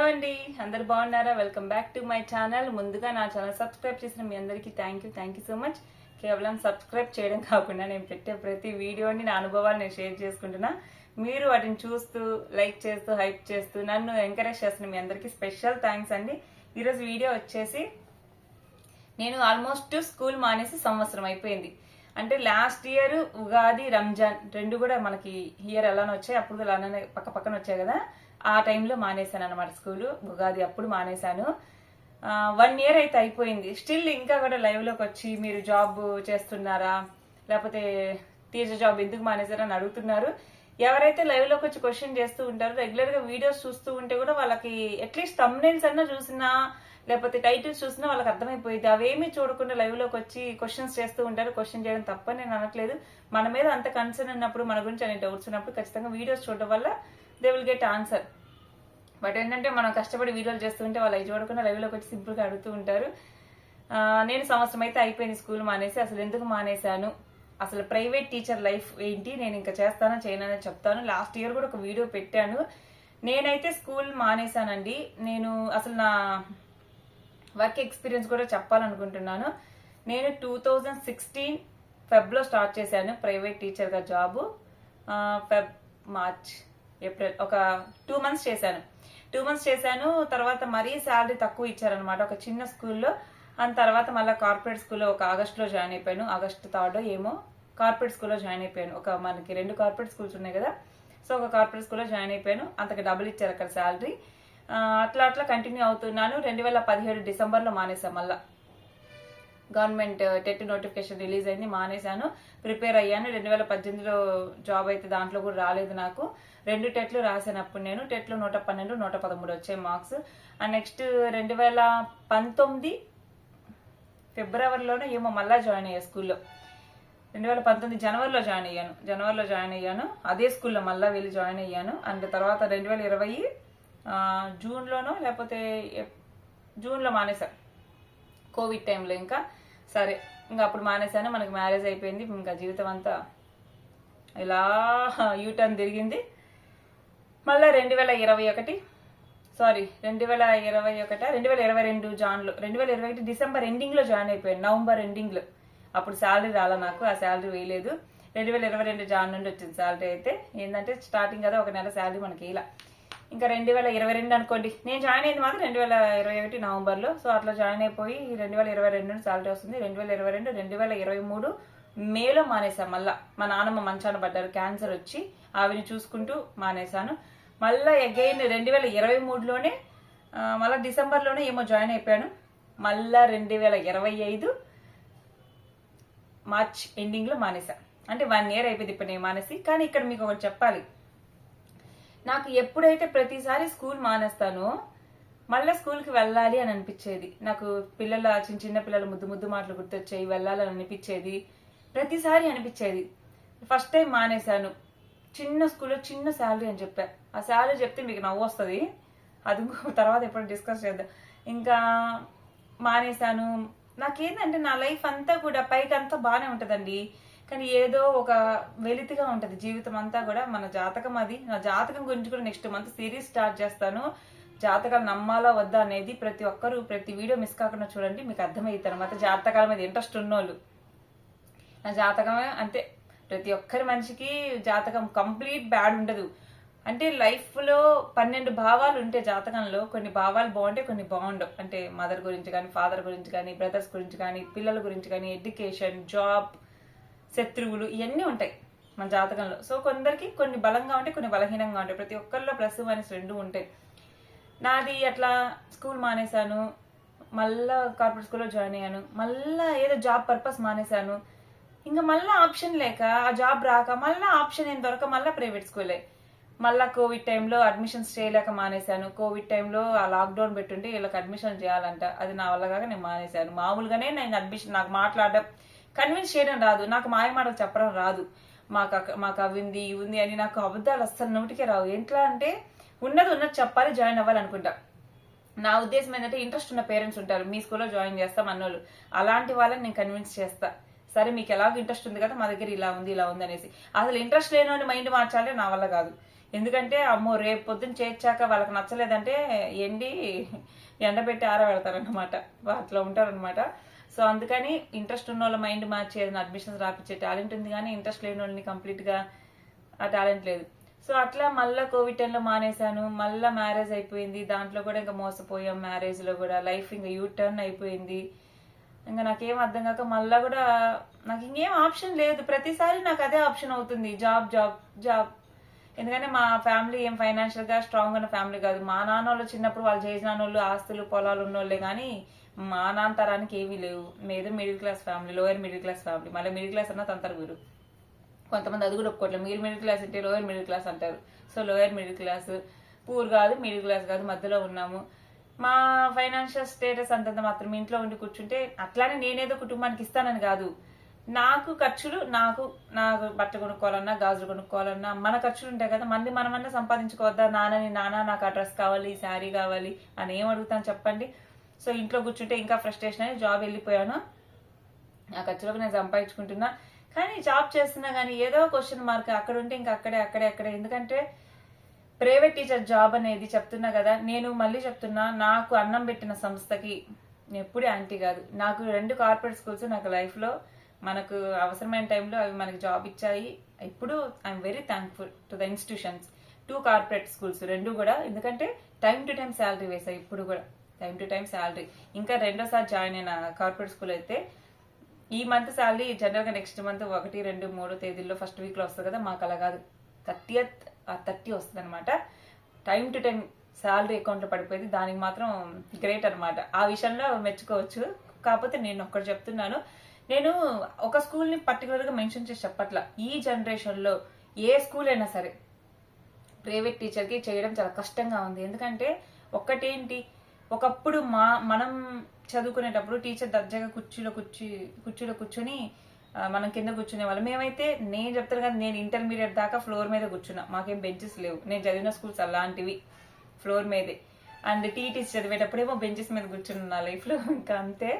అండి, అందరు బాగున్నారా? Welcome back to my channel. ముందుగా నా ఛానల్ సబ్స్క్రైబ్ చేసిన మీ అందరికీ థ్యాంక్ యూ సో మచ్. కేవలం సబ్స్క్రైబ్ చేయడం కాకుండా నేను పెట్టే ప్రతి వీడియోని నా అనుభవాలు నేను షేర్ చేసుకుంటున్నా. మీరు వాటిని చూస్తూ లైక్ చేస్తూ హైప్ చేస్తూ నన్ను ఎంకరేజ్ చేస్తున్న మీ అందరికీ స్పెషల్ థ్యాంక్స్ అండి. ఈరోజు వీడియో వచ్చేసి నేను ఆల్మోస్ట్ స్కూల్ మానేసి సంవత్సరం అయిపోయింది. అంటే లాస్ట్ ఇయర్ ఉగాది రంజాన్ రెండు కూడా మనకి ఇయర్ ఎలానో వచ్చాయి, అప్పుడు అలానే పక్క పక్కన వచ్చాయి కదా, ఆ టైంలో మానేశాను అనమాట స్కూల్. ఉగాది అప్పుడు మానేశాను. 1 year అయితే అయిపోయింది. స్టిల్ ఇంకా కూడా లైవ్ లోకి వచ్చి మీరు జాబ్ చేస్తున్నారా లేకపోతే టీచర్ జాబ్ ఎందుకు మానేశారా అని అడుగుతున్నారు. ఎవరైతే లైవ్ లోకి వచ్చి క్వశ్చన్ చేస్తూ ఉంటారో, రెగ్యులర్ గా వీడియోస్ చూస్తూ ఉంటే కూడా వాళ్ళకి అట్లీస్ట్ థంబ్నెయిల్స్ అన్నా చూసినా లేకపోతే టైటిల్స్ చూసినా వాళ్ళకి అర్థమైపోయింది. అవేమీ చూడకుండా లైవ్ లోకి వచ్చి క్వశ్చన్స్ చేస్తూ ఉంటారు. క్వశ్చన్ చేయడం తప్పని నేను అనట్లేదు. మన మీద అంత కన్సర్న్ ఉన్నప్పుడు, మన గురించి అనే డౌట్స్ ఉన్నప్పుడు ఖచ్చితంగా వీడియోస్ చూడడం వల్ల they will get answer. But ఏంటంటే మనం కష్టపడి వీడియోలు చేస్తుంటే వాళ్ళు అవి చూడకుండా లైవ్ లోకి వచ్చి సింపుల్ గా అడుగుతూ ఉంటారు. నేను సంవత్సరం అయితే అయిపోయింది స్కూల్ మానేసి. అసలు ఎందుకు మానేశాను, అసలు ప్రైవేట్ టీచర్ లైఫ్ ఏంటి, నేను ఇంకా చేస్తానో చేయనని చెప్తాను. లాస్ట్ ఇయర్ కూడా ఒక వీడియో పెట్టాను. నేనైతే స్కూల్ మానేశానండి. నేను అసలు నా వర్క్ ఎక్స్పీరియన్స్ కూడా చెప్పాలనుకుంటున్నాను. నేను 2016 ఫెబ్లో స్టార్ట్ చేశాను ప్రైవేట్ టీచర్గా జాబు. ఫెబ్, మార్చ్, ఏప్రిల్ ఒక 2 months చేశాను. 2 months చేశాను. తర్వాత మరీ శాలరీ తక్కువ ఇచ్చారనమాట ఒక చిన్న స్కూల్లో. అండ్ తర్వాత మళ్ళీ కార్పొరేట్ స్కూల్లో ఒక ఆగస్టులో జాయిన్ అయిపోయాను. ఆగస్టు 3rd ఏమో కార్పొరేట్ స్కూల్లో జాయిన్ అయిపోయాను. ఒక మనకి 2 కార్పొరేట్ స్కూల్స్ ఉన్నాయి కదా, సో ఒక కార్పొరేట్ స్కూల్లో జాయిన్ అయిపోయాను. అంతకు డబుల్ ఇచ్చారు అక్కడ శాలరీ. అట్లా అట్లా కంటిన్యూ అవుతున్నాను. 2017 డిసెంబర్లో మానేశాను. మళ్ళా గవర్నమెంట్ టెట్ నోటిఫికేషన్ రిలీజ్ అయింది, మానేశాను. ప్రిపేర్ అయ్యాను. 2018లో జాబ్ అయితే దాంట్లో కూడా రాలేదు నాకు. 2 టెట్లు రాశాను అప్పుడు నేను. టెట్లో 112, 113 వచ్చాయి మార్క్స్. అండ్ నెక్స్ట్ 2019 ఫిబ్రవరిలోనే ఏమో మళ్ళా జాయిన్ అయ్యా స్కూల్లో. 2019 జనవరిలో జాయిన్ అయ్యాను. అదే స్కూల్లో మళ్ళీ వెళ్ళి జాయిన్ అయ్యాను. అండ్ తర్వాత 2020 జూన్లోనో లేకపోతే జూన్లో మానేశాను, కోవిడ్ టైంలో. ఇంకా సరే ఇంకా అప్పుడు మానేశాను. మనకి మ్యారేజ్ అయిపోయింది. ఇంకా జీవితం అంతా ఇలా యూటర్న్ తిరిగింది. మళ్ళీ 2022 జాన్లో, 2021 డిసెంబర్ ఎండింగ్లో జాయిన్ అయిపోయాను. నవంబర్ ఎండింగ్లో. అప్పుడు శాలరీ రాలా నాకు, ఆ శాలరీ వేయలేదు. 2022 జాన్ నుండి వచ్చింది శాలరీ. అయితే ఏంటంటే స్టార్టింగ్ కదా, ఒక నెల శాలరీ మనకి ఇలా. ఇంకా 2022 అనుకోండి, నేను జాయిన్ అయింది మాత్రం 2021 నవంబర్లో. సో అట్లా జాయిన్ అయిపోయి 2022 నుండి శాలరీ వస్తుంది. 2022, 2023 మేలో మానేశాను. మళ్ళా మా నాన్నమ్మ మంచాన పడ్డారు, క్యాన్సర్ వచ్చి. ఆవిని చూసుకుంటూ మానేశాను. మళ్ళీ అగైన్ 2023లోనే మళ్ళీ డిసెంబర్లోనే ఏమో జాయిన్ అయిపోయాను. మళ్ళా 2025 మార్చ్ ఎండింగ్లో మానేశాను. అంటే 1 year అయిపోయింది ఇప్పుడు నేను మానేసి. కానీ ఇక్కడ మీకు ఒకటి చెప్పాలి, నాకు ఎప్పుడైతే ప్రతిసారి స్కూల్ మానేస్తానో మళ్ళీ స్కూల్కి వెళ్ళాలి అని అనిపించేది. నాకు పిల్లల చిన్న పిల్లల ముద్దు మాటలు గుర్తొచ్చాయి, వెళ్ళాలని అనిపించేది. ప్రతిసారి అనిపించేది. ఫస్ట్ టైం మానేశాను చిన్న స్కూల్లో చిన్న శాలరీ అని చెప్పా. ఆ శాలరీ చెప్తే మీకు నవ్వు వస్తుంది, అది తర్వాత ఎప్పుడు డిస్కస్ చేద్దాం. ఇంకా మానేశాను. నాకేంటంటే నా లైఫ్ అంతా కూడా పైకి అంతా బాగానే ఉంటుందండి, కానీ ఏదో ఒక వెలితిగా ఉంటుంది జీవితం అంతా కూడా. మన జాతకం అది. నా జాతకం గురించి కూడా నెక్స్ట్ మంత్ సిరీస్ స్టార్ట్ చేస్తాను. జాతకాలు నమ్మాలా వద్దా అనేది ప్రతి ఒక్కరు ప్రతి వీడియో మిస్ కాకుండా చూడండి, మీకు అర్థమవుతుంది అనమాట. జాతకాల మీద ఇంట్రెస్ట్ ఉన్నోళ్ళు. నా జాతకమే అంతే. ప్రతి ఒక్కరి మనిషికి జాతకం కంప్లీట్ బ్యాడ్ ఉండదు. అంటే లైఫ్లో 12 భావాలు ఉంటే జాతకంలో కొన్ని భావాలు బాగుంటాయి, కొన్ని బాగుండవు. అంటే మదర్ గురించి కానీ, ఫాదర్ గురించి కానీ, బ్రదర్స్ గురించి కానీ, పిల్లల గురించి కానీ, ఎడ్యుకేషన్, జాబ్, శత్రువులు, ఇవన్నీ ఉంటాయి మన జాతకంలో. సో కొందరికి కొన్ని బలంగా ఉంటాయి, కొన్ని బలహీనంగా ఉంటాయి. ప్రతి ఒక్కరిలో ప్లస్ మైనస్ 2 ఉంటాయి. నాది అట్లా స్కూల్ మానేశాను. మళ్ళా కార్పొరేట్ స్కూల్లో జాయిన్ అయ్యాను. మళ్ళా ఏదో జాబ్ పర్పస్ మానేశాను. ఇంకా మళ్ళీ ఆప్షన్ లేక, ఆ జాబ్ రాక, మళ్ళీ ఆప్షన్ ఏం దొరక మళ్ళీ ప్రైవేట్ స్కూలే. మళ్ళీ కోవిడ్ టైంలో అడ్మిషన్స్ చేయలేక మానేశాను. కోవిడ్ టైంలో ఆ లాక్డౌన్ పెట్టుంటే వీళ్ళకి అడ్మిషన్ చేయాలంట, అది నా వల్ల కాక నేను మానేశాను. మామూలుగానే నేను అడ్మిషన్, నాకు మాట్లాడడం కన్విన్స్ చేయడం రాదు, నాకు మాయమాటలు చెప్పడం రాదు. మాకు అవి ఉంది ఇవి ఉంది అని నాకు అబద్ధాలు అస్సలు నోటికే రావు. ఎట్లా అంటే ఉన్నది చెప్పాలి, జాయిన్ అవ్వాలనుకుంటా. నా ఉద్దేశం ఏంటంటే ఇంట్రెస్ట్ ఉన్న పేరెంట్స్ ఉంటారు, మీ స్కూల్లో జాయిన్ చేస్తాం అన్నోళ్ళు, అలాంటి వాళ్ళని నేను కన్విన్స్ చేస్తా. సరే మీకు ఎలాగో ఇంట్రెస్ట్ ఉంది కదా, మా దగ్గర ఇలా ఉంది అనేసి. అసలు ఇంట్రెస్ట్ లేని మైండ్ మార్చాలి, నా వల్ల కాదు. ఎందుకంటే అమ్మో రేపు పొద్దున్న చేర్చాక వాళ్ళకి నచ్చలేదంటే ఎండబెట్టి ఆరబెడతారనమాట, అట్లా ఉంటారనమాట. సో అందుకని ఇంట్రెస్ట్ ఉన్న వాళ్ళ మైండ్ మార్చి ఏదైనా అడ్మిషన్స్ రాపించే టాలెంట్ ఉంది, కానీ ఇంట్రెస్ట్ లేని వాళ్ళని కంప్లీట్గా ఆ టాలెంట్ లేదు. సో అట్లా మళ్ళీ కోవిడ్ టైంలో మానేశాను. మళ్ళీ మ్యారేజ్ అయిపోయింది, దాంట్లో కూడా ఇంకా మోసపోయాం. మ్యారేజ్లో కూడా లైఫ్ ఇంకా యూ టర్న్ అయిపోయింది. ఇంకా నాకేం అర్థం కాక మళ్ళీ కూడా నాకు ఇంకేం ఆప్షన్ లేదు. ప్రతిసారి నాకు అదే ఆప్షన్ అవుతుంది, జాబ్ జాబ్ జాబ్. ఎందుకంటే మా ఫ్యామిలీ ఏం ఫైనాన్షియల్గా స్ట్రాంగ్ ఉన్న ఫ్యామిలీ కాదు. మా నాన్న వాళ్ళు చిన్నప్పుడు వాళ్ళు చేసిన వాళ్ళు ఆస్తులు పొలాలు ఉన్నోళ్ళే, కానీ మా నాన్న తరానికి ఏమీ లేవు. ఏదో middle class family, lower middle class family. మళ్ళీ మిడిల్ క్లాస్ అన్న తంతరు గురు, కొంతమంది అది కూడా ఒప్పుకోవట్లేదు. మీరు మిడిల్ క్లాస్ అంటే లోయర్ మిడిల్ క్లాస్ అంటారు. So lower middle class, poor కాదు, మిడిల్ క్లాస్ కాదు, మధ్యలో ఉన్నాము. మా ఫైనాన్షియల్ స్టేటస్ అంతంత మాత్రం. ఇంట్లో ఉండి కూర్చుంటే అట్లానే నేనేదో కుటుంబానికి ఇస్తానని కాదు, నాకు ఖర్చులు, నాకు బట్ట కొనుక్కోవాలన్నా గాజులు కొనుక్కోవాలన్నా మన ఖర్చులు ఉంటాయి కదా, మనమన్నా సంపాదించుకోవద్దా? నాన్న నాకు ఆ డ్రెస్ కావాలి, శారీ కావాలి అని ఏం అడుగుతాను చెప్పండి. సో ఇంట్లో కూర్చుంటే ఇంకా ఫ్రస్ట్రేషన్ అని జాబ్ వెళ్ళిపోయాను. ఆ ఖర్చులకు నేను సంపాదించుకుంటున్నా, కానీ జాబ్ చేస్తున్నా కానీ ఏదో క్వశ్చన్ మార్క్. అక్కడ ఉంటే ఇంకా అక్కడే. ఎందుకంటే ప్రైవేట్ టీచర్ జాబ్ అనేది చెప్తున్నా కదా, నేను మళ్ళీ చెప్తున్నా, నాకు అన్నం పెట్టిన సంస్థకి ఎప్పుడూ యాంటీ కాదు. నాకు 2 కార్పొరేట్ స్కూల్స్ నాకు లైఫ్లో మనకు అవసరమైన టైంలో అవి మనకి జాబ్ ఇచ్చాయి. ఇప్పుడు I'm very thankful to the institutions. 2 corporate schools 2 కూడా, ఎందుకంటే టైం టు టైం శాలరీ వేసాయి. ఇప్పుడు కూడా టైం టు టైం శాలరీ. ఇంకా రెండోసారి జాయిన్ అయిన కార్పొరేట్ స్కూల్ అయితే ఈ మంత్ శాలరీ జనరల్గా నెక్స్ట్ మంత్ 1, 2, 3 తేదీల్లో ఫస్ట్ వీక్లో వస్తుంది కదా, మాకు అలా కాదు, 30 వస్తుంది అనమాట. టైం టు టైం శాలరీ అకౌంట్లో పడిపోయింది. దానికి మాత్రం గ్రేట్ అనమాట. ఆ విషయంలో మెచ్చుకోవచ్చు. కాకపోతే నేను ఒక్కటి చెప్తున్నాను, నేను ఒక స్కూల్ని పర్టికులర్గా మెన్షన్ చేసి చెప్పట్లా. ఈ జనరేషన్లో ఏ స్కూల్ అయినా సరే ప్రైవేట్ టీచర్కి చేయడం చాలా కష్టంగా ఉంది. ఎందుకంటే ఒక్కటేంటి, ఒకప్పుడు మనం చదువుకునేటప్పుడు టీచర్ దర్జాగా కుర్చీలో కూర్చొని మనం కింద కూర్చునే వాళ్ళం. మేమైతే నేను చెప్తాను కదా, నేను ఇంటర్మీడియట్ దాకా ఫ్లోర్ మీద కూర్చున్నా. మాకేం బెంచెస్ లేవు. నేను చదివిన స్కూల్స్ అలాంటివి, ఫ్లోర్ మీదే. అండ్ టీటీసీ చదివేటప్పుడేమో బెంచెస్ మీద కూర్చున్నా నా లైఫ్లో. ఇంకా అంతే.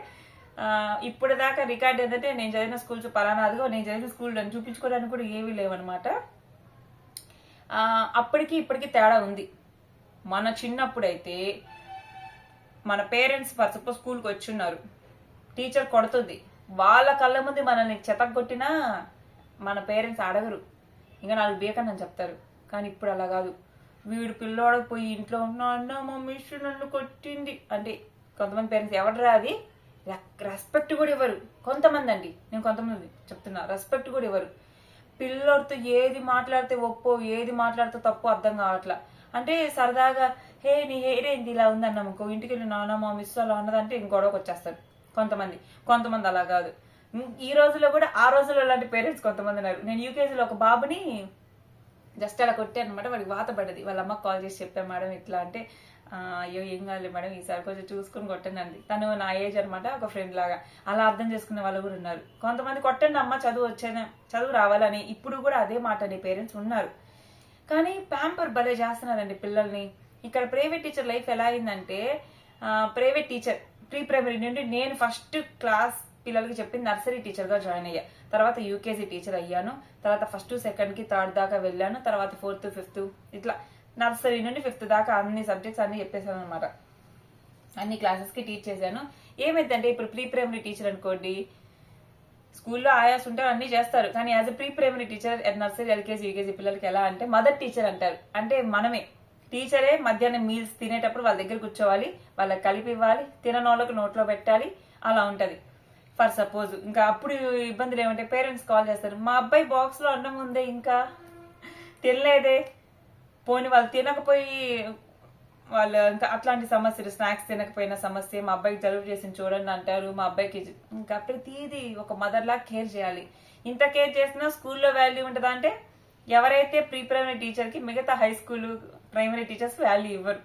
ఇప్పుడు దాకా రికార్డ్ ఏంటంటే నేను చదివిన స్కూల్స్ పలానాదిగో, నేను చదివిన స్కూల్ అని చూపించుకోవడానికి కూడా ఏమీ లేవన్నమాట. అప్పటికి ఇప్పటికి తేడా ఉంది. మన చిన్నప్పుడైతే మన పేరెంట్స్ సపోజ్ స్కూల్కి వచ్చున్నారు, టీచర్ కొడుతుంది, వాళ్ళ కళ్ళ ముందు మనల్ని చెతగొట్టినా మన పేరెంట్స్ అడగరు, ఇంకా 4 బీకని చెప్తారు. కానీ ఇప్పుడు అలా కాదు. వీడు పిల్లోడకు పోయి ఇంట్లో ఉన్నా అన్న మా మిస్ నన్ను కొట్టింది అంటే కొంతమంది పేరెంట్స్ ఎవడరా అది రెస్పెక్ట్ కూడా ఇవ్వరు. కొంతమంది అండి, నేను కొంతమంది చెప్తున్నా, రెస్పెక్ట్ కూడా ఇవ్వరు. పిల్లోడితో ఏది మాట్లాడితే ఒప్పో, ఏది మాట్లాడితే తప్పు అర్థం కావట్లా. అంటే సరదాగా హే నీ హెయిర్ ఏంటి ఇలా ఉందన్నామనుకో, ఇంటికి వెళ్ళి నాన్న మా మిస్ అలా ఉన్నదంటే ఇంకొడవకి వచ్చేస్తారు కొంతమంది అలా కాదు. ఈ రోజుల్లో కూడా ఆ రోజుల్లో ఇలాంటి పేరెంట్స్ కొంతమంది ఉన్నారు. నేను యూకేజీలో ఒక బాబుని జస్ట్ అలా కొట్టాను అనమాట. వాడికి వాత పడ్డది. వాళ్ళ అమ్మకి కాల్ చేసి చెప్పాను, మేడం ఇట్లా అంటే, అయ్యో ఏం కాదు మేడం, ఈసారి కొంచెం చూసుకుని కొట్టండి. తను నా ఏజ్ అనమాట, ఒక ఫ్రెండ్ లాగా. అలా అర్థం చేసుకునే వాళ్ళు కూడా ఉన్నారు. కొంతమంది కొట్టండి అమ్మ, చదువు రావాలని. ఇప్పుడు కూడా అదే మాట అనే పేరెంట్స్ ఉన్నారు. కానీ ప్యాంపర్ భలే చేస్తున్నారండి పిల్లల్ని. ఇక్కడ ప్రైవేట్ టీచర్ లైఫ్ ఎలా అయిందంటే, ప్రైవేట్ టీచర్ ప్రీ ప్రైమరీ నుండి నేను ఫస్ట్ క్లాస్ పిల్లలకి చెప్పింది నర్సరీ టీచర్గా జాయిన్ అయ్యా. తర్వాత యూకేజీ టీచర్ అయ్యాను. తర్వాత 1st, 2కి 3rd దాకా వెళ్ళాను. తర్వాత 4th, 5th ఇట్లా నర్సరీ నుండి 5th దాకా అన్ని సబ్జెక్ట్స్ అన్ని చెప్పేసాను అనమాట. అన్ని క్లాసెస్కి టీచ్ చేశాను. ఏమైందంటే ఇప్పుడు ప్రీ ప్రైమరీ టీచర్ అనుకోండి, స్కూల్లో ఆయాస్ ఉంటారు, అన్ని చేస్తారు. కానీ as a pre primary teacher nursery, LKG, UKG పిల్లలకి ఎలా అంటే మదర్ టీచర్ అంటారు. అంటే మనమే టీచరే మధ్యాహ్నం మీల్స్ తినేటప్పుడు వాళ్ళ దగ్గర కూర్చోవాలి, వాళ్ళకి కలిపి ఇవ్వాలి, తిననోళ్ళకి నోట్లో పెట్టాలి, అలా ఉంటది. ఫర్ సపోజ్ ఇంకా అప్పుడు ఇబ్బందులు ఏమంటే పేరెంట్స్ కాల్ చేస్తారు, మా అబ్బాయి బాక్స్లో అన్నం ఉందే ఇంకా తినలేదే, పోని వాళ్ళు తినకపోయి వాళ్ళు ఇంకా అట్లాంటి సమస్యలు, స్నాక్స్ తినకపోయిన సమస్య, మా అబ్బాయికి జలుబు చేసింది చూడండి అంటారు. మా అబ్బాయికి ఇంకా ప్రతిదీ ఒక మదర్ లాగా కేర్ చేయాలి. ఇంత కేర్ చేసినా స్కూల్లో వాల్యూ ఉంటుందా అంటే, ఎవరైతే ప్రీ ప్రైమరీ టీచర్కి మిగతా high school primary teachers value ఇవ్వరు.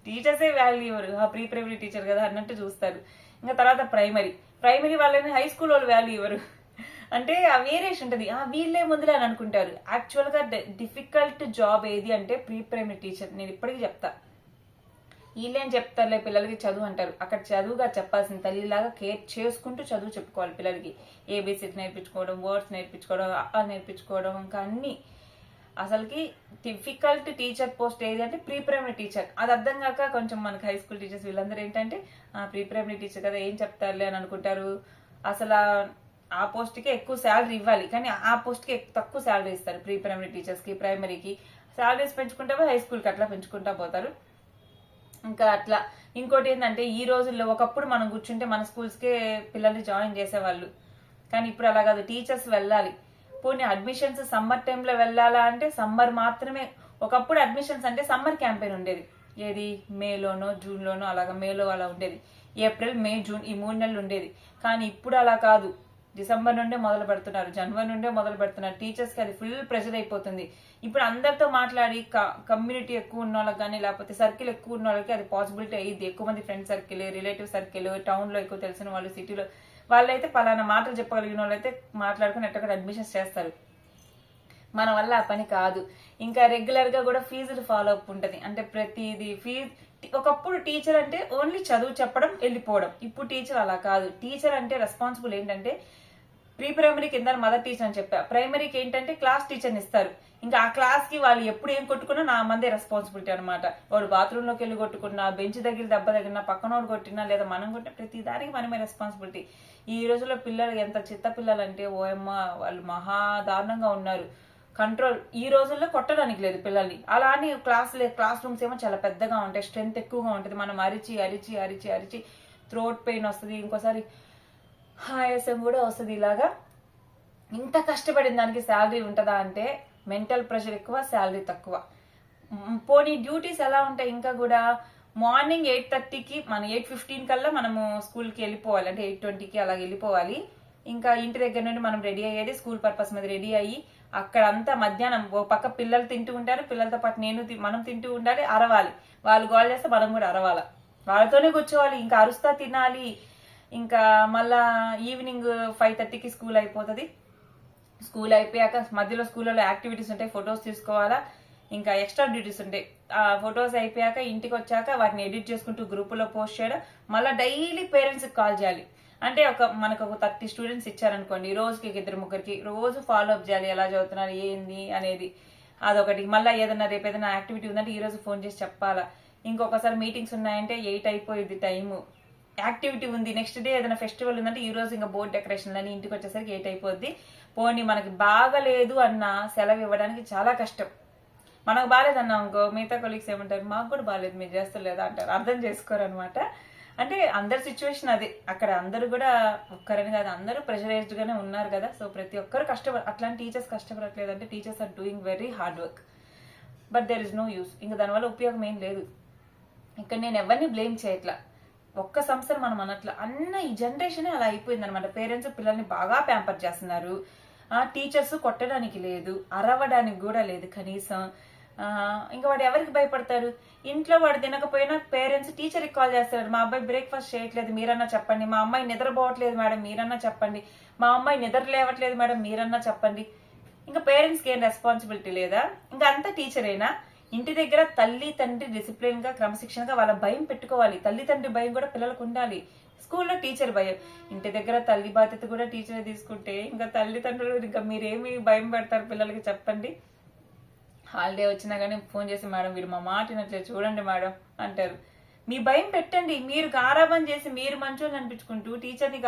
టీచర్సే వాల్యూ ఇవ్వరు. ఆ ప్రీ ప్రైమరీ టీచర్ కదా అన్నట్టు చూస్తారు. ఇంకా తర్వాత ప్రైమరీ వాళ్ళని హై స్కూల్ వాళ్ళు వాల్యూ ఇవ్వరు. అంటే ఆ వేరియేషన్ ఉంటుంది. వీళ్ళే ముందులే అని అనుకుంటారు. యాక్చువల్గా డిఫికల్ట్ జాబ్ ఏది అంటే ప్రీ ప్రైమరీ టీచర్. నేను ఇప్పటికీ చెప్తా, వీళ్ళేం చెప్తారులే పిల్లలకి చదువు అంటారు. అక్కడ చదువుగా చెప్పాల్సిన తల్లిలాగా కేర్ చేసుకుంటూ చదువు చెప్పుకోవాలి. పిల్లలకి ఏబీసీస్ నేర్పించుకోవడం, వర్డ్స్ నేర్పించుకోవడం, నేర్పించుకోవడం, ఇంకా అన్ని అసలుకి డిఫికల్ట్ టీచర్ పోస్ట్ ఏది అంటే ప్రీ ప్రైమరీ టీచర్. అది అర్థం కాక కొంచెం మనకి హై స్కూల్ టీచర్స్ వీళ్ళందరూ ఏంటంటే ప్రీ ప్రైమరీ టీచర్ కదా ఏం చెప్తారులే అని అనుకుంటారు. అసలు ఆ పోస్ట్కి ఎక్కువ శాలరీ ఇవ్వాలి, కానీ ఆ పోస్ట్కి తక్కువ శాలరీ ఇస్తారు. ప్రీ ప్రైమరీ టీచర్స్కి, ప్రైమరీకి శాలరీస్ పెంచుకుంటా హై స్కూల్కి అట్లా పెంచుకుంటా పోతారు. ఇంకా అట్లా ఇంకోటి ఏంటంటే ఈ రోజుల్లో ఒకప్పుడు మనం కూర్చుంటే మన స్కూల్స్కే పిల్లల్ని జాయిన్ చేసేవాళ్ళు, కానీ ఇప్పుడు అలా కాదు, టీచర్స్ వెళ్ళాలి. పోనీ అడ్మిషన్స్ సమ్మర్ టైంలో వెళ్ళాలా అంటే సమ్మర్ మాత్రమే. ఒకప్పుడు అడ్మిషన్స్ అంటే సమ్మర్ క్యాంపెయిన్ ఉండేది, ఏది మేలోనో జూన్లోనో, అలాగా మేలో అలా ఉండేది. ఏప్రిల్, మే, జూన్ ఈ 3 నెలలు ఉండేది. కానీ ఇప్పుడు అలా కాదు, డిసెంబర్ నుండే మొదలు పెడుతున్నారు, జనవరి నుండే మొదలు పెడుతున్నారు. టీచర్స్కి అది ఫుల్ ప్రెషర్ అయిపోతుంది. ఇప్పుడు అందరితో మాట్లాడి కమ్యూనిటీ ఎక్కువ ఉన్న వాళ్ళకి కానీ లేకపోతే సర్కిల్ ఎక్కువ ఉన్న వాళ్ళకి అది పాసిబిలిటీ అయ్యింది. ఎక్కువ మంది ఫ్రెండ్ సర్కిల్, రిలేటివ్ సర్కిల్, టౌన్లో ఎక్కువ తెలిసిన వాళ్ళు, సిటీలో వాళ్ళైతే పలానా మాటలు చెప్పగలిగిన వాళ్ళైతే మాట్లాడుకుని ఎట్టక్కడ అడ్మిషన్స్ చేస్తారు. మన వల్ల ఆ పని కాదు. ఇంకా రెగ్యులర్గా కూడా ఫీజులు ఫాలో అప్ ఉంటుంది. అంటే ప్రతిదీ ఒకప్పుడు టీచర్ అంటే ఓన్లీ చదువు చెప్పడం వెళ్ళిపోవడం. ఇప్పుడు టీచర్ అలా కాదు. టీచర్ అంటే రెస్పాన్సిబుల్ ఏంటంటే ప్రీ ప్రైమరీ కింద మదర్ టీచర్ అని చెప్పా, ప్రైమరీకి ఏంటంటే క్లాస్ టీచర్ని ఇస్తారు. ఇంకా ఆ క్లాస్కి వాళ్ళు ఎప్పుడు ఏం కొట్టుకున్నా నా మందే రెస్పాన్సిబిలిటీ అనమాట. వాడు బాత్రూంలోకి వెళ్ళి కొట్టుకున్నా, బెంచ్ దగ్గర దెబ్బ తగిలినా, పక్కనోడు కొట్టినా, లేదా మనం కొట్టినా ప్రతి దానికి మనమే రెస్పాన్సిబిలిటీ. ఈ రోజుల్లో పిల్లలు ఎంత చిత్త పిల్లలు అంటే ఓయమ్మ వాళ్ళు మహా దారుణంగా ఉన్నారు. కంట్రోల్ ఈ రోజుల్లో కొట్టడానికి లేదు పిల్లల్ని. అలా అని క్లాస్ రూమ్స్ ఏమో చాలా పెద్దగా ఉంటాయి, స్ట్రెంత్ ఎక్కువగా ఉంటుంది. మనం అరిచి అరిచి అరిచి అరిచి థ్రోట్ పెయిన్ వస్తుంది, ఇంకోసారి ఆయాసం కూడా వస్తుంది. ఇలాగా ఇంత కష్టపడిన దానికి శాలరీ ఉంటుందా అంటే మెంటల్ ప్రెషర్ ఎక్కువ, శాలరీ తక్కువ. పోనీ డ్యూటీస్ ఎలా ఉంటాయి ఇంకా కూడా, మార్నింగ్ 8:30కి మన 8:15 కల్లా మనము స్కూల్కి వెళ్ళిపోవాలి, అంటే 8:20కి అలా వెళ్ళిపోవాలి. ఇంకా ఇంటి దగ్గర నుండి మనం రెడీ అయ్యేది స్కూల్ పర్పస్ మీద రెడీ అయ్యి అక్కడంతా మధ్యాహ్నం ఓ పక్క పిల్లలు తింటూ ఉంటారు, పిల్లలతో పాటు మనం తింటూ ఉండాలి, అరవాలి. వాళ్ళు గోల్ చేస్తే మనం కూడా అరవాలి, వాళ్ళతోనే కూర్చోవాలి, ఇంకా అరుస్తా తినాలి. ఇంకా మళ్ళా ఈవినింగ్ 5:30కి స్కూల్ అయిపోతుంది. స్కూల్ అయిపోయాక మధ్యలో స్కూల్లో యాక్టివిటీస్ ఉంటాయి, ఫొటోస్ తీసుకోవాలా, ఇంకా ఎక్స్ట్రా డ్యూటీస్ ఉంటాయి. ఆ ఫొటోస్ అయిపోయాక ఇంటికి వచ్చాక వాటిని ఎడిట్ చేసుకుంటూ గ్రూపులో పోస్ట్ చేయడం. మళ్ళీ డైలీ పేరెంట్స్కి కాల్ చేయాలి. అంటే మనకు ఒక 30 స్టూడెంట్స్ ఇచ్చారనుకోండి, రోజుకి 2-3కి రోజు ఫాలో అప్ చేయాలి, ఎలా చదువుతున్నారు ఏంది అనేది. అదొకటి. మళ్ళీ రేపు ఏదైనా యాక్టివిటీ ఉందంటే ఈ రోజు ఫోన్ చేసి చెప్పాలా. ఇంకొకసారి మీటింగ్స్ ఉన్నాయంటే 8 అయిపోయింది టైము. యాక్టివిటీ ఉంది, నెక్స్ట్ డే ఏదైనా ఫెస్టివల్ ఉందంటే ఈ రోజు ఇంకా బోర్డ్ డెకరేషన్ అని ఇంటికి వచ్చేసరికి 8 అయిపోద్ది. పోనీ మనకి బాగలేదు అన్న సెలవు ఇవ్వడానికి చాలా కష్టం. మనకు బాగాలేదన్నా ఇంకో మిగతా కొలీగ్స్ ఏమంటారు, మాకు కూడా బాగాలేదు మీరు చేస్తలేదా అంటారు. అర్థం చేసుకోరు అనమాట. అంటే అందరి సిచ్యువేషన్ అదే. అక్కడ అందరూ కూడా ఒక్కరని కాదు, అందరూ ప్రెషరైజ్డ్ గానే ఉన్నారు కదా. సో ప్రతి ఒక్కరు అట్లాంటి టీచర్స్ కష్టపడట్లేదు అంటే teachers are doing very hard work, but there is no use. ఇంకా దానివల్ల ఉపయోగం ఏం లేదు. ఇక్కడ నేను ఎవరిని బ్లేమ్ చేయట్లా, ఒక్క సంస్థను మనం అనట్లా. ఈ జనరేషన్ అలా అయిపోయింది అనమాట. పేరెంట్స్ పిల్లల్ని బాగా ప్యాంపర్ చేస్తున్నారు. టీచర్స్ కొట్టడానికి లేదు, అరవడానికి కూడా లేదు కనీసం. ఇంకా వాడు ఎవరికి భయపడతారు? ఇంట్లో వాడు తినకపోయినా పేరెంట్స్ టీచర్కి కాల్ చేస్తారు, మా అబ్బాయి బ్రేక్ఫాస్ట్ చేయట్లేదు మీరన్నా చెప్పండి, మా అమ్మాయి నిద్రపోవట్లేదు మేడం మీరన్నా చెప్పండి, మా అమ్మాయి నిద్ర లేవట్లేదు మేడం మీరన్నా చెప్పండి. ఇంకా పేరెంట్స్కి ఏం రెస్పాన్సిబిలిటీ లేదా? ఇంకా అంతా టీచరేనా? ఇంటి దగ్గర తల్లి తండ్రి డిసిప్లిన్ గా క్రమశిక్షణగా వాళ్ళ భయం పెట్టుకోవాలి. తల్లి తండ్రి భయం కూడా పిల్లలకు ఉండాలి. స్కూల్లో టీచర్ భయం, ఇంటి దగ్గర తల్లి బాధ్యత కూడా టీచర్ తీసుకుంటే ఇంకా తల్లిదండ్రులు ఇంకా మీరేమి భయం పెడతారు పిల్లలకి చెప్పండి. హాలిడే వచ్చినా కానీ ఫోన్ చేసి మేడం వీడు మా మాట వినట్లేదు చూడండి మేడం అంటారు. మీ భయం పెట్టండి. మీరు గారాబం చేసి మీరు మంచోని అనిపించుకుంటూ టీచర్ని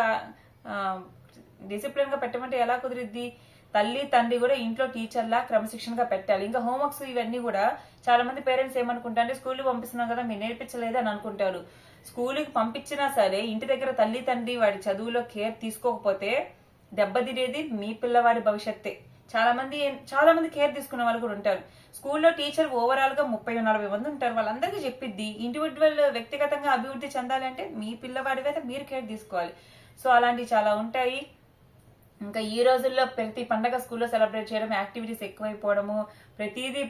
డిసిప్లిన్ గా పెట్టమంటే ఎలా కుదిరిద్ది? తల్లి తండ్రి కూడా ఇంట్లో టీచర్లా క్రమశిక్షణగా పెట్టాలి. ఇంకా హోంవర్క్స్ ఇవన్నీ కూడా చాలా మంది పేరెంట్స్ ఏమనుకుంటారంటే స్కూల్కి పంపిస్తున్నాం కదా మీరు నేర్పించలేదు అని అనుకుంటారు. స్కూల్కి పంపించినా సరే ఇంటి దగ్గర తల్లి తండ్రి వాడి చదువులో కేర్ తీసుకోకపోతే దెబ్బతినేది మీ పిల్లవాడి భవిష్యత్తే. చాలా మంది కేర్ తీసుకునే వాళ్ళు కూడా ఉంటారు. స్కూల్లో టీచర్ ఓవరాల్ గా 30-40 మంది ఉంటారు. వాళ్ళందరికీ చెప్పిద్ది. ఇండివిజువల్ వ్యక్తిగతంగా అభివృద్ధి చెందాలి అంటే మీ పిల్లవాడి అయితే మీరు కేర్ తీసుకోవాలి. సో అలాంటివి చాలా ఉంటాయి. ఇంకా ఈ రోజుల్లో ప్రతి పండగ స్కూల్లో సెలబ్రేట్ చేయడం, యాక్టివిటీస్ ఎక్కువైపోవడము, ప్రతిదీ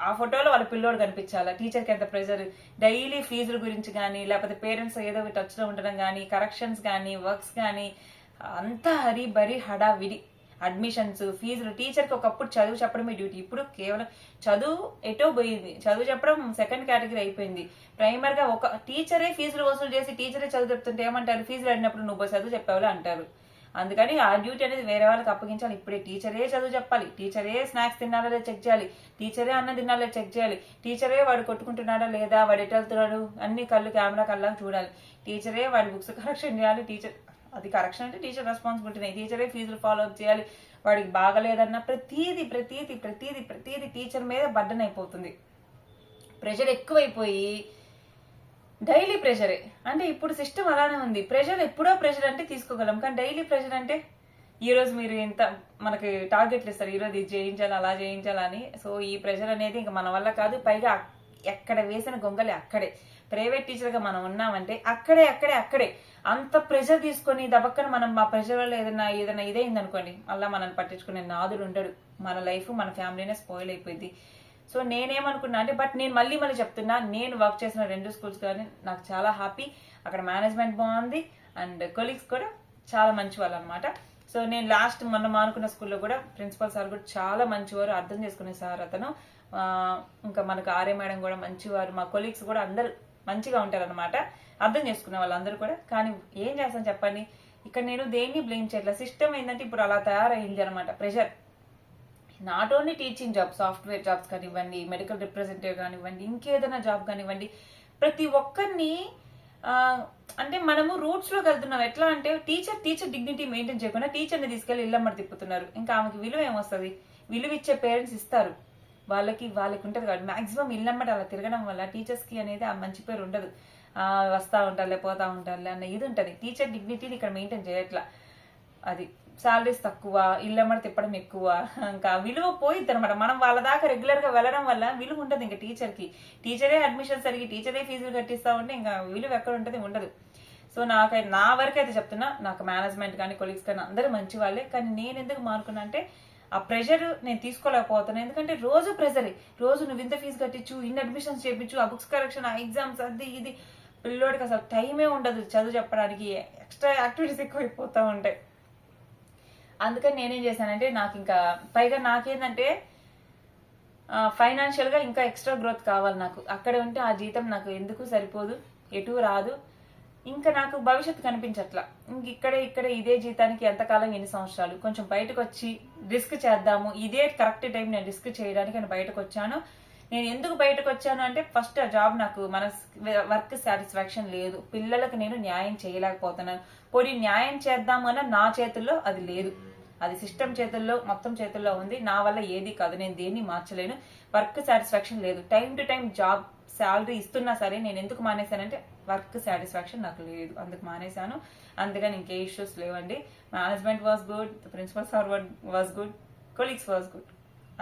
ఆ ఫోటోలో వాళ్ళ పిల్లోడు కనిపించాలి. టీచర్కి ఎంత ప్రెషర్, డైలీ ఫీజుల గురించి కానీ లేకపోతే పేరెంట్స్ ఏదో టచ్ లో ఉండడం కానీ, కరెక్షన్స్ కానీ, వర్క్స్ కానీ, అంతా హరి హడావిడి, అడ్మిషన్స్, ఫీజులు. టీచర్కి ఒకప్పుడు చదువు చెప్పడమే డ్యూటీ, ఇప్పుడు కేవలం చదువు ఎటో పోయింది. చదువు చెప్పడం సెకండ్ కేటగిరీ అయిపోయింది. ప్రైమరీగా ఒక టీచరే ఫీజులు వసూలు చేసి టీచరే చదువు చెప్తుంటే ఏమంటారు? ఫీజులు అడిగినప్పుడు నువ్వు చదువు చెప్పావులే అంటారు. అందుకని ఆ డ్యూటీ అనేది వేరే వాళ్ళకి అప్పగించాలి. ఇప్పుడే టీచరే చదువు చెప్పాలి, టీచరే స్నాక్స్ తిన్నాడా లేదా చెక్ చేయాలి, టీచరే అన్నం తిన్నాడా లేదా చెక్ చేయాలి, టీచరే వాడు కొట్టుకుంటున్నాడా లేదా, వాడు ఎటు వెళ్తున్నాడు అన్ని కళ్ళు కెమెరా కళ్ళకి చూడాలి, టీచరే వాడి బుక్స్ కరెక్షన్ చేయాలి, టీచర్ అది కరెక్షన్ అంటే టీచర్ రెస్పాన్సిబిలిటీ, టీచరే ఫీజులు ఫాలో అప్ చేయాలి, వాడికి బాగలేదన్న ప్రతీది ప్రతీది ప్రతీది ప్రతీది టీచర్ మీద బర్డన్ అయిపోతుంది. ప్రెషర్ ఎక్కువైపోయి డైలీ ప్రెషరే. అంటే ఇప్పుడు సిస్టమ్ అలానే ఉంది. ప్రెషర్ ఎప్పుడో ప్రెషర్ అంటే తీసుకోగలం, కానీ డైలీ ప్రెషర్ అంటే ఈ రోజు మీరు ఇంత మనకి టార్గెట్లు ఇస్తారు, ఈరోజు ఇది చేయించాలి అలా చేయించాలని. సో ఈ ప్రెషర్ అనేది ఇంకా మన వల్ల కాదు. పైగా ఎక్కడ వేసిన గొంగలి అక్కడే. ప్రైవేట్ టీచర్గా మనం ఉన్నామంటే అక్కడే అక్కడే అక్కడే అంత ప్రెషర్ తీసుకొని దబక్కన మనం మా ప్రెషర్ వల్ల ఏదైనా ఇదైంది అనుకోండి, మళ్ళీ మనల్ని పట్టించుకునే నాదుడు ఉండడు. మన లైఫ్ మన ఫ్యామిలీనే స్పాయిల్ అయిపోయింది. సో నేనేమనుకున్నా అంటే, బట్ నేను మళ్ళీ చెప్తున్నా, నేను వర్క్ చేసిన 2 స్కూల్స్ కానీ నాకు చాలా హ్యాపీ. అక్కడ మేనేజ్మెంట్ బాగుంది అండ్ కొలీగ్స్ కూడా చాలా మంచి వాళ్ళు అనమాట. సో నేను లాస్ట్ మొన్న మానుకున్న స్కూల్లో కూడా ప్రిన్సిపల్ సార్ కూడా చాలా మంచివారు, అర్థం చేసుకునే సార్ అతను. ఇంకా మనకు ఆర్ఏ మేడం కూడా మంచివారు, మా కొలీగ్స్ కూడా అందరు మంచిగా ఉంటారు అనమాట, అర్థం చేసుకునే వాళ్ళందరూ కూడా. కానీ ఏం చేస్తాను చెప్పండి, ఇక్కడ నేను దేన్ని బ్లేమ్ చేయట్లేదు. సిస్టమ్ ఏంటంటే ఇప్పుడు అలా తయారైంది అనమాట. Pressure not only teaching job, software jobs కానివ్వండి, మెడికల్ రిప్రజెంటేటివ్ కానివ్వండి, ఇంకేదైనా జాబ్ కానివ్వండి, ప్రతి ఒక్కరిని అంటే మనము రూట్స్లోకి వెళ్తున్నాం. ఎట్లా అంటే టీచర్ డిగ్నిటీ మెయింటైన్ చేయకుండా టీచర్ని తీసుకెళ్లి ఇళ్ళమ్మడి తిప్పుతున్నారు. ఇంకా ఆమెకి విలువ ఏమొస్తుంది? విలువ ఇచ్చే పేరెంట్స్ ఇస్తారు, వాళ్ళకి ఉంటుంది కాబట్టి మాక్సిమం ఇళ్ళమ్మడి అలా తిరగడం వల్ల టీచర్స్కి అనేది ఆ మంచి పేరు ఉండదు. వస్తూ ఉంటారులే పోతా ఉంటారులే అన్న ఇది ఉంటుంది. టీచర్ డిగ్నిటీని ఇక్కడ మెయింటైన్ చేయట్లా. అది శాలరీస్ తక్కువ, ఇళ్ళమ్మడి తిప్పడం ఎక్కువ, ఇంకా విలువ పోయిద్ది అనమాట. మనం వాళ్ళ దాకా రెగ్యులర్గా వెళ్ళడం వల్ల విలువ ఉంటుంది. ఇంకా టీచరే అడ్మిషన్స్ అడిగి టీచరే ఫీజులు కట్టిస్తా ఉంటే ఇంకా విలువ ఎక్కడ ఉంటుంది? ఉండదు. సో నా వరకైతే చెప్తున్నా, నాకు మేనేజ్మెంట్ కానీ కొలీగ్స్ కానీ అందరూ మంచి వాళ్ళే. కానీ నేను ఎందుకు మానుకున్నా అంటే, ఆ ప్రెషర్ నేను తీసుకోలేకపోతున్నాను. ఎందుకంటే రోజు ప్రెషరే. రోజు నువ్వు ఇంత ఫీజు కట్టించు, ఇన్ని అడ్మిషన్స్ చేయించు, ఆ బుక్స్ కరెక్షన్, ఆ ఎగ్జామ్స్, అది ఇది. పిల్లోడికి అసలు టైమే ఉండదు చదువు చెప్పడానికి. ఎక్స్ట్రా యాక్టివిటీస్ ఎక్కువైపోతూ ఉంటాయి. అందుకని నేనేం చేశానంటే, నాకు ఇంకా పైగా నాకేంటంటే ఫైనాన్షియల్గా ఇంకా ఎక్స్ట్రా గ్రోత్ కావాలి నాకు. అక్కడ ఉంటే ఆ జీతం నాకు ఎందుకు సరిపోదు, ఎటు రాదు. ఇంకా నాకు భవిష్యత్తు కనిపించట్లా. ఇంక ఇక్కడే ఇదే జీతానికి ఎంతకాలం, ఎన్ని సంవత్సరాలు? కొంచెం బయటకు వచ్చి రిస్క్ చేద్దాము, ఇదే కరెక్ట్ టైం నేను రిస్క్ చేయడానికి నేను బయటకు వచ్చాను. నేను ఎందుకు బయటకు వచ్చాను అంటే, ఫస్ట్ ఆ జాబ్ నాకు వర్క్ సాటిస్ఫాక్షన్ లేదు. పిల్లలకు నేను న్యాయం చేయలేకపోతున్నాను. పోనీ న్యాయం చేద్దామన్నా నా చేతుల్లో అది లేదు. అది సిస్టమ్ చేతుల్లో, మొత్తం చేతుల్లో ఉంది. నా వల్ల ఏది కాదు, నేను దేన్ని మార్చలేను. వర్క్ సాటిస్ఫాక్షన్ లేదు. Time to time job salary ఇస్తున్నా సరే నేను ఎందుకు మానేశానంటే, వర్క్ సాటిస్ఫాక్షన్ నాకు లేదు, అందుకు మానేశాను. అందుకని ఇంకే ఇష్యూస్ లేవండి. Management was good, principal sir was good, colleagues was good.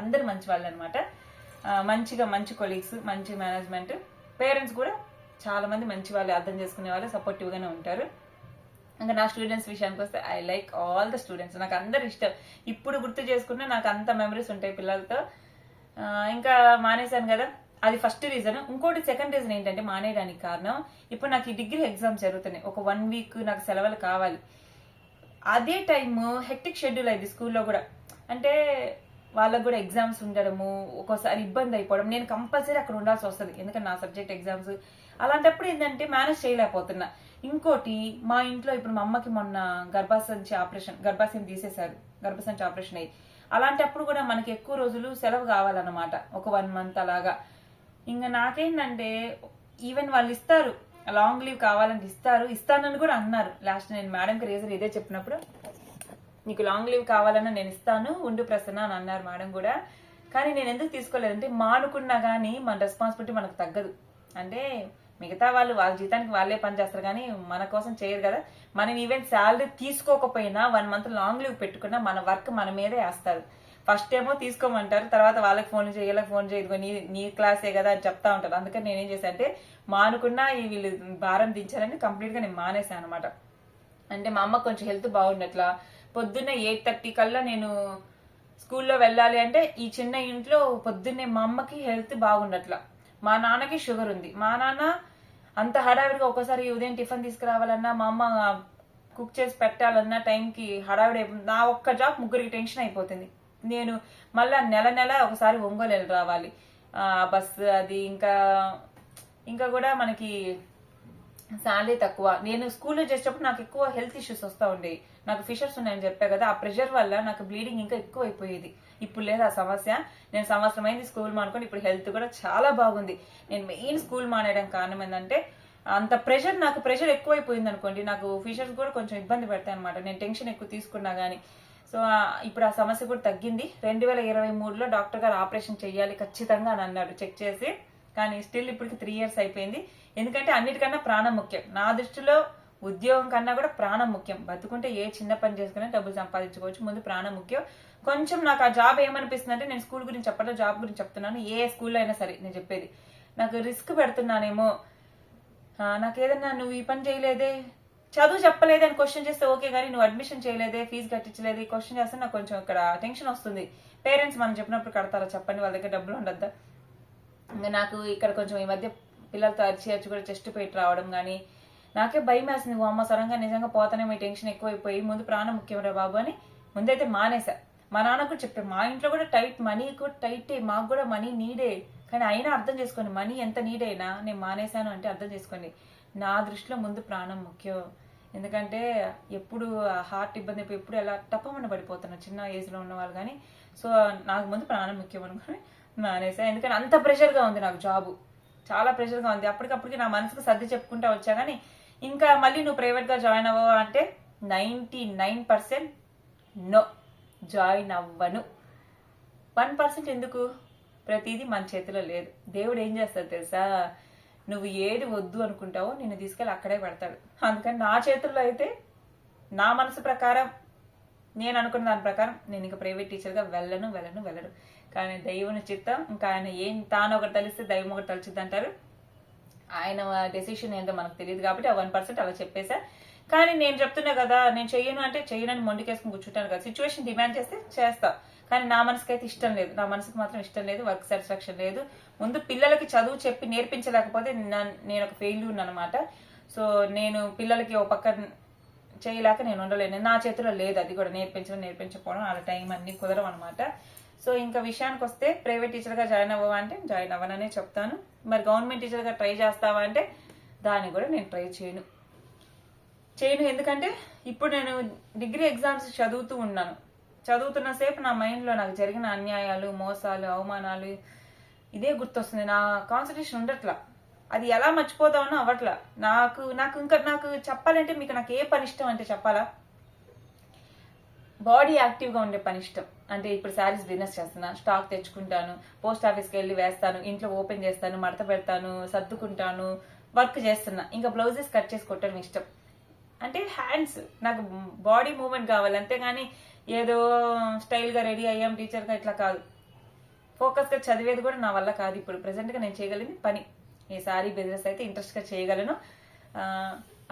అందరు మంచి వాళ్ళు అనమాట. మంచి కొలీగ్స్, మంచి మేనేజ్మెంట్, పేరెంట్స్ కూడా చాలా మంది మంచి వాళ్ళు, అర్థం చేసుకునే వాళ్ళు, సపోర్టివ్ గానే ఉంటారు. ఇంకా నా స్టూడెంట్స్ విషయానికి వస్తే, I like all the students. నాకు అందరు ఇష్టం. ఇప్పుడు గుర్తు చేసుకున్నా నాకు అంత మెమరీస్ ఉంటాయి పిల్లలతో. ఇంకా మానేశాను కదా, అది ఫస్ట్ రీజన్. ఇంకోటి సెకండ్ రీజన్ ఏంటంటే మానేయడానికి కారణం, ఇప్పుడు నాకు ఈ డిగ్రీ ఎగ్జామ్స్ జరుగుతున్నాయి. ఒక 1 వీక్ నాకు సెలవులు కావాలి. అదే టైము హెక్టిక్ షెడ్యూల్ అయింది స్కూల్లో కూడా. అంటే వాళ్ళకు కూడా ఎగ్జామ్స్ ఉండడము, ఒక్కోసారి ఇబ్బంది అయిపోవడం. నేను కంపల్సరీ అక్కడ ఉండాల్సి వస్తుంది, ఎందుకంటే నా సబ్జెక్ట్ ఎగ్జామ్స్. అలాంటప్పుడు ఏంటంటే మేనేజ్ చేయలేకపోతున్నా. ఇంకోటి, మా ఇంట్లో ఇప్పుడు మా అమ్మకి మొన్న గర్భాశయం తీసేశారు, గర్భసంచి ఆపరేషన్ అయ్యి. అలాంటప్పుడు కూడా మనకి ఎక్కువ రోజులు సెలవు కావాలన్నమాట, ఒక 1 మంత్ అలాగా. ఇంకా నాకేంటంటే, ఈవెన్ వాళ్ళు ఇస్తారు, లాంగ్ లీవ్ కావాలంటే ఇస్తానని కూడా అన్నారు. లాస్ట్ నేను మేడంకి రీజన్ ఇదే చెప్పినప్పుడు, నీకు లాంగ్ లీవ్ కావాలన్నా నేను ఇస్తాను, ఉండు ప్రసన్న అని అన్నారు మేడం కూడా. కానీ నేను ఎందుకు తీసుకోలేదంటే, మానుకున్నా కానీ మన రెస్పాన్సిబిలిటీ మనకు తగ్గదు. అంటే మిగతా వాళ్ళు వాళ్ళ జీతానికి వాళ్ళే పని చేస్తారు, కానీ మన కోసం చేయరు కదా. మనం ఈవెన్ శాలరీ తీసుకోకపోయినా 1 మంత్ లాంగ్ లీవ్ పెట్టుకున్నా మన వర్క్ మన మీదే వేస్తారు. ఫస్ట్ ఏమో తీసుకోమంటారు, తర్వాత వాళ్ళకి ఫోన్ చేయలేదు, ఫోన్ చేయదు, నీ క్లాసే కదా అని చెప్తా ఉంటారు. అందుకని నేనేం చేశాను అంటే, మానుకున్నా వీళ్ళు భారం దించాలని కంప్లీట్గా నేను మానేశాను అనమాట. అంటే మా అమ్మ కొంచెం హెల్త్ బాగుండట్లా. పొద్దున్నే 8:30 కల్లా నేను స్కూల్లో వెళ్ళాలి అంటే, ఈ చిన్న ఇంట్లో పొద్దున్నే మా అమ్మకి హెల్త్ బాగుండట్లా, మా నాన్నకి షుగర్ ఉంది. మా నాన్న అంత హడావిడిగా ఒక్కోసారి ఉదయం టిఫిన్ తీసుకురావాలన్నా, మా అమ్మ కుక్ చేసి పెట్టాలన్నా టైంకి హడావిడి అయిపోతుంది. నా ఒక్క జాబ్ ముగ్గురికి టెన్షన్ అయిపోతుంది. నేను మళ్ళీ నెల ఒకసారి ఒంగోలు వెళ్ళి రావాలి, బస్సు అది. ఇంకా కూడా మనకి శాలరీ తక్కువ. నేను స్కూల్లో చేసేటప్పుడు నాకు ఎక్కువ హెల్త్ ఇష్యూస్ వస్తూ ఉండేవి. నాకు ఫిషర్స్ ఉన్నాయని చెప్పా కదా, ఆ ప్రెషర్ వల్ల నాకు బ్లీడింగ్ ఇంకా ఎక్కువ అయిపోయేది. ఇప్పుడు లేదు ఆ సమస్య. నేను సంవత్సరం అయింది స్కూల్ మానుకొని, ఇప్పుడు హెల్త్ కూడా చాలా బాగుంది. నేను మెయిన్ స్కూల్ మానేయడం కారణం ఏంటంటే అంత ప్రెషర్, నాకు ప్రెషర్ ఎక్కువైపోయింది అనుకోండి, నాకు ఫిషర్స్ కూడా కొంచెం ఇబ్బంది పెడతాయి అనమాట. నేను టెన్షన్ ఎక్కువ తీసుకున్నా గానీ. సో ఇప్పుడు ఆ సమస్య కూడా తగ్గింది. 2023లో డాక్టర్ గారు ఆపరేషన్ చెయ్యాలి ఖచ్చితంగా అని అన్నాడు చెక్ చేసి. కానీ స్టిల్ ఇప్పటికి 3 years అయిపోయింది. ఎందుకంటే అన్నిటికన్నా ప్రాణం ముఖ్యం. నా దృష్టిలో ఉద్యోగం కన్నా కూడా ప్రాణం ముఖ్యం. బతుకుంటే ఏ చిన్న పని చేసుకుని డబ్బులు సంపాదించుకోవచ్చు, ముందు ప్రాణం ముఖ్యం. కొంచెం నాకు ఆ జాబ్ ఏమనిపిస్తుంది అంటే, నేను స్కూల్ గురించి చెప్పడం, జాబ్ గురించి చెప్తున్నాను, ఏ స్కూల్లో అయినా సరే నేను చెప్పేది, నాకు రిస్క్ పెడుతున్నానేమో, నాకు ఏదన్నా నువ్వు ఈ పని చేయలేదే, చదువు చెప్పలేదే అని క్వశ్చన్ చేస్తే ఓకే, కానీ నువ్వు అడ్మిషన్ చేయలేదే, ఫీజు కట్టించలేదు, ఈ క్వశ్చన్ చేస్తే నాకు కొంచెం ఇక్కడ టెన్షన్ వస్తుంది. పేరెంట్స్ మనం చెప్పినప్పుడు కడతారా చెప్పండి, వాళ్ళ దగ్గర డబ్బులు ఉండద్దా. ఇంకా నాకు ఇక్కడ కొంచెం ఈ మధ్య పిల్లలతో అరిచి కూడా చెస్ట్ పెయిట్ రావడం కానీ నాకే భయం వేసింది. అమ్మ సరంగా నిజంగా పోతానే మీ టెన్షన్ ఎక్కువైపోయి, ముందు ప్రాణం ముఖ్యం రా బాబు అని ముందైతే మానేసా. మా నాన్న కూడా చెప్పారు, మా ఇంట్లో కూడా టైట్, మనీ కూడా టైటే, మాకు కూడా మనీ నీడే, కానీ అయినా అర్థం చేసుకోండి, మనీ ఎంత నీడైనా నేను మానేశాను అంటే అర్థం చేసుకోండి, నా దృష్టిలో ముందు ప్రాణం ముఖ్యం. ఎందుకంటే ఎప్పుడు హార్ట్ ఇబ్బంది అయిపోయి ఎప్పుడు ఎలా టప్పమని పడిపోతున్నారు చిన్న ఏజ్లో ఉన్న వాళ్ళు. కానీ సో నాకు ముందు ప్రాణం ముఖ్యం అనుకుని మానేసా. ఎందుకంటే అంత ప్రెషర్గా ఉంది నాకు జాబు, చాలా ప్రెషర్గా ఉంది. అప్పటికప్పటికి నా మనసుకు సర్ది చెప్పుకుంటా వచ్చా. కానీ ఇంకా మళ్ళీ నువ్వు ప్రైవేట్గా జాయిన్ అవ్వవా అంటే 99% నో, జాయిన్ అవ్వను. 1% ఎందుకు? ప్రతిదీ మన చేతిలో లేదు. దేవుడు ఏం చేస్తాడు తెలుసా, నువ్వు ఏది వద్దు అనుకుంటావో నిన్ను తీసుకెళ్ళి అక్కడే పెడతాడు. అందుకని నా చేతుల్లో అయితే నా మనసు ప్రకారం, నేను అనుకున్న దాని ప్రకారం నేను ఇంకా ప్రైవేట్ టీచర్గా వెళ్ళను. కానీ దైవుని చిత్తం, ఇంకా ఆయన ఏం తాను ఒకటి తలిస్తే దైవం ఒకటి తలిచిద్ది అంటారు. ఆయన డెసిషన్ ఏంటో మనకు తెలియదు కాబట్టి ఆ 1% అలా చెప్పేశా. కానీ నేను చెప్తున్నా కదా, నేను చెయ్యను అంటే చెయ్యనని మొండికేసుకుని కూర్చుంటాను కదా. సిచ్యువేషన్ డిమాండ్ చేస్తే చేస్తా, కానీ నా మనసుకి అయితే ఇష్టం లేదు. నా మనసుకు మాత్రం ఇష్టం లేదు, వర్క్ సాటిస్ఫాక్షన్ లేదు. ముందు పిల్లలకి చదువు చెప్పి నేర్పించలేకపోతే నేను ఒక ఫెయిల్యూర్ అనమాట. సో నేను పిల్లలకి ఒక పక్క చేయలేక నేను ఉండలేను, నా చేతిలో లేదు. అది కూడా నేర్పించకపోవడం, ఆ టైం అన్ని కుదరవు అనమాట. సో ఇంకా విషయానికి వస్తే, ప్రైవేట్ టీచర్గా జాయిన్ అవ్వవా అంటే జాయిన్ అవ్వననే చెప్తాను. మరి గవర్నమెంట్ టీచర్గా ట్రై చేస్తావా అంటే దాన్ని కూడా నేను ట్రై చేయను. ఎందుకంటే ఇప్పుడు నేను డిగ్రీ ఎగ్జామ్స్ చదువుతున్న సేపు నా మైండ్లో నాకు జరిగిన అన్యాయాలు, మోసాలు, అవమానాలు ఇదే గుర్తొస్తుంది. నా కాన్సన్ట్రేషన్ ఉండట్లా. అది ఎలా మర్చిపోదామనో అవ్వట్లా. నాకు చెప్పాలంటే మీకు నాకు ఏ పని ఇష్టం అంటే చెప్పాలా, బాడీ యాక్టివ్గా ఉండే పని ఇష్టం. అంటే ఇప్పుడు శారీస్ బిజినెస్ చేస్తున్నా, స్టాక్ తెచ్చుకుంటాను, పోస్ట్ ఆఫీస్కి వెళ్ళి వేస్తాను, ఇంట్లో ఓపెన్ చేస్తాను, మడత పెడతాను, సర్దుకుంటాను, వర్క్ చేస్తున్నా. ఇంకా బ్లౌజెస్ కట్ చేసి కొట్టడం ఇష్టం. అంటే హ్యాండ్స్, నాకు బాడీ మూవ్మెంట్ కావాలి, అంతేగాని ఏదో స్టైల్గా రెడీ అయ్యాం టీచర్గా ఇట్లా కాదు. ఫోకస్గా చదివేది కూడా నా వల్ల కాదు. ఇప్పుడు ప్రెసెంట్గా నేను చేయగలిగింది పని, ఈ శారీ బిజినెస్ అయితే ఇంట్రెస్ట్గా చేయగలను.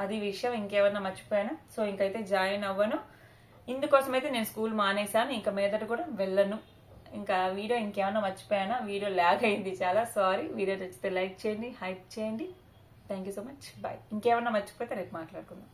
అది విషయం. ఇంకేమన్నా మర్చిపోయాను. సో ఇంకైతే జాయిన్ అవ్వను. ఇందుకోసమైతే నేను స్కూల్ మానేశాను, ఇంకా మీదట కూడా వెళ్ళను. ఇంకా వీడియో ఇంకేమన్నా మర్చిపోయానా, వీడియో ల్యాగ్ అయింది చాలా, సారీ. వీడియో నచ్చితే లైక్ చేయండి, హైప్ చేయండి. Thank you so much, bye. ఇంకేమన్నా మర్చిపోతే రేపు మాట్లాడుకుందాం.